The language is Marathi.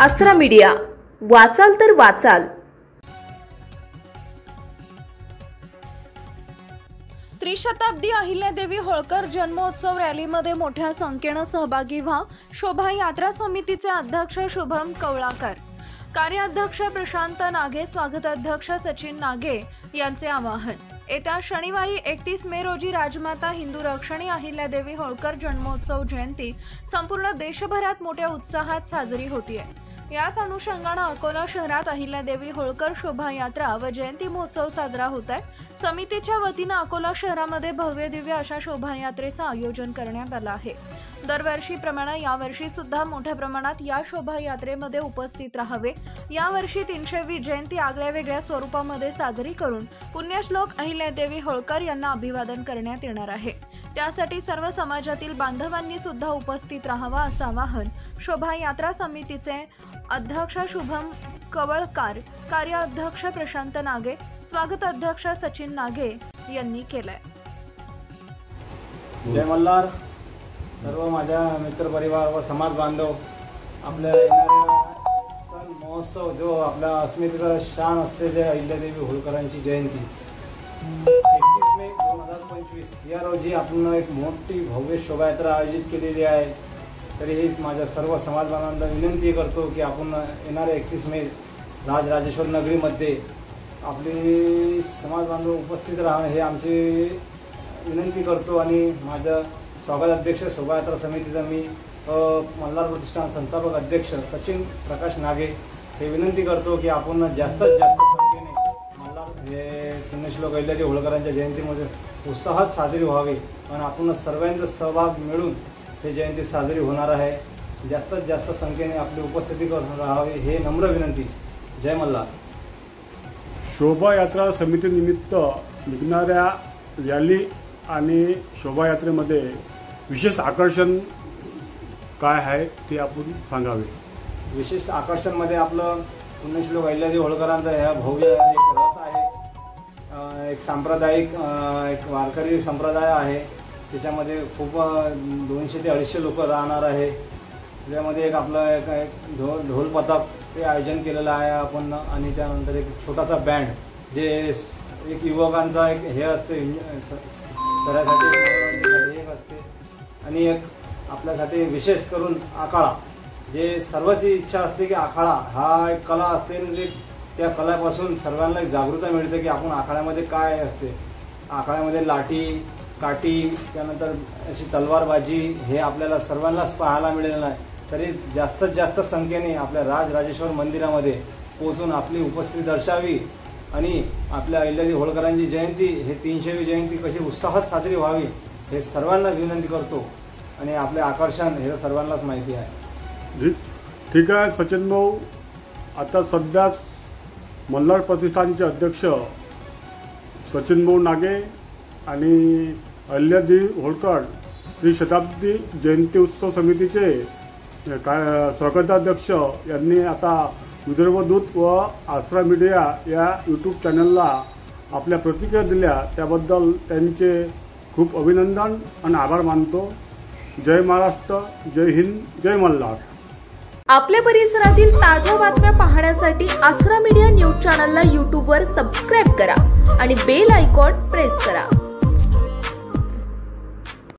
आसरा मीडिया, वाचाल तर वाचाल। त्रिशताब्दी अहिल्यादेवी होळकर जन्मोत्सव रॅलीमध्ये मोठ्या संख्येने सहभागी व्हा। शोभायात्रा समितीचे अध्यक्ष शुभम कवळाकर, कार्याध्यक्ष प्रशांत नागे, स्वागताध्यक्ष सचिन नागे यांचे आवाहन। येत्या शनिवारी 31 मे रोजी राजमाता हिंदू रक्षणी अहिल्यादेवी होळकर जन्मोत्सव जयंती संपूर्ण देशभरात मोठ्या उत्साहात साजरी होतीये। याच अनुषंगाने अकोला शहरात अहिल्यादेवी होळकर शोभायात्रा व जयंती महोत्सव साजरा होत आहे। समितीच्या वतीने अकोला शहरामध्ये भव्य दिव्य अशा शोभायात्रेचे आयोजन करण्यात आले आहे। दरवर्षीप्रमाणे यावर्षी सुद्धा मोठ्या प्रमाणात या शोभायात्रेमध्ये उपस्थित राहावे। यावर्षी 320 जयंती आगळ्या वेगळ्या स्वरूपामध्ये साजरी करून पुण्यश्लोक अहिल्यादेवी होळकर यांना अभिवादन करण्यात येणार आहे। त्यासाठी सर्व समाजातील बांधवांनी सुद्धा उपस्थित राहावा असं आवाहन शोभायात्रा समितीचे अध्यक्ष शुभम कवळकार, कार्याध्यक्ष प्रशांत नागे, स्वागताध्यक्ष सचिन नागे यांनी केलंय। जय मल्हार। सर्व माझ्या मित्र परिवार व समाज बांधव, आपल्या येणाऱ्या सण महोत्सव जो आपल्या अस्मितेचा शान असलेले अहिल्यादेवी होळकरांची जयंती 31 मे 2025 या रोजी आपण एक मोठी भव्य शोभायात्रा आयोजित केलेली आहे। तरी हीच माझ्या सर्व समाज बांधवांना विनंती करतो की आपण येणाऱ्या 31 मे राजराजेश्वर नगरीमध्ये आपली समाज बांधव उपस्थित राहणं हे आमची विनंती करतो। आणि माझा स्वागताध्यक्ष शोभायात्रा समितीचा मी मल्हार प्रतिष्ठान संस्थापक अध्यक्ष सचिन प्रकाश नागे हे विनंती करतो की आपण जास्तीत जास्त संख्येने मल्हार हे पुण्यश्लोक अहिल्यादेवी होळकरांच्या जयंतीमध्ये उत्साहात साजरी व्हावी आणि आपण सर्वांचा सहभाग मिळून हे जयंती साजरी होणार आहे। जास्तीत जास्त संख्येने आपली उपस्थिती राहावी हे नम्र विनंती। जय मल्हार। शोभायात्रा समितीनिमित्त निघणाऱ्या रॅली आणि शोभायात्रेमध्ये विशेष आकर्षण काय आहे ते आपण सांगावे। विशेष आकर्षणमध्ये आपलं पुण्यश्लोक अहिल्यादेवी होळकरांचा ह्या भव्य एक रथ आहे, एक सांप्रदायिक एक वारकरी संप्रदाय आहे। त्याच्यामध्ये खूप 200 ते 250 लोक राहणार आहे। त्यामध्ये एक आपलं एक ढोल पथक ते आयोजन केलेलं आहे आपण। आणि त्यानंतर एक छोटासा बँड जे एक युवकांचा एक हे असते सरासाठी एक असते। आणि एक आपल्यासाठी विशेष करून आखाडा, जे सर्वांची इच्छा असते की आखाडा हा एक कला असते आणि त्या कलापासून सर्वांना एक जागृती मिळते की आपण आखाड्यामध्ये काय असते। आखाड्यामध्ये लाठी काठी त्यानंतर अशी तलवारबाजी हे आपल्याला सर्वांनाच पाहायला मिळेल नाही। तरी जास्तीत जास्त संख्येने आपल्या राजराजेश्वर मंदिरामध्ये पोहोचून आपली उपस्थिती दर्शावी आणि आपल्या अहिल्यादेवी होळकरांची जयंती हे 300वी जयंती कशी उत्साहात साजरी व्हावी हे सर्वांना विनंती करतो। आणि आपले आकर्षण हे सर्वांनाच माहिती आहे। ठीक आहे सचिन भाऊ, आता सध्या मल्हार प्रतिष्ठानचे अध्यक्ष सचिन भाऊ नागे आणि अहिल्यादेवी होळकर त्रिशताब्दी जयंती उत्सव समितीचे स्वागताध्यक्ष यांनी आता विदर्भ दूत व आसरा मीडिया या यूट्यूब चॅनलला आपल्या प्रतिक्रिया दिल्या, त्याबद्दल त्यांचे खूप अभिनंदन आणि आभार मानतो। जय महाराष्ट्र, जय हिंद, जय मल्हार। आपल्या परिसरातील ताज्या बातम्या पाहण्यासाठी आसरा मीडिया न्यूज चॅनलला यूट्यूबवर सबस्क्राइब करा आणि बेल आयकॉन प्रेस करा।